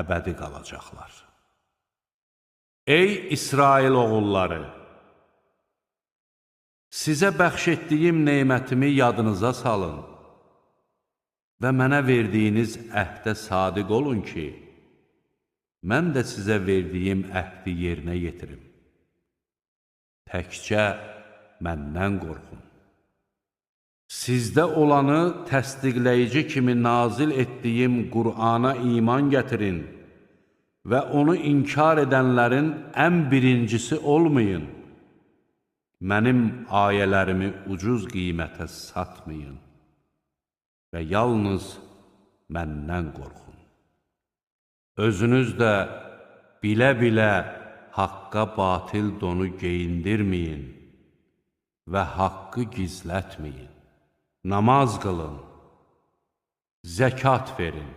əbədi qalacaqlar. Ey İsrail oğulları! Sizə bəxş etdiyim neymətimi yadınıza salın və mənə verdiyiniz əhdə sadiq olun ki, mən də sizə verdiyim əhdi yerinə yetirim. Təkcə məndən qorxun. Sizdə olanı təsdiqləyici kimi nazil etdiyim Qur'ana iman gətirin və onu inkar edənlərin ən birincisi olmayın. Mənim ayələrimi ucuz qiymətə satmayın və yalnız məndən qorxun. Özünüz də bilə-bilə haqqa batil donu geyindirməyin və haqqı gizlətməyin. Namaz qılın, zəkat verin.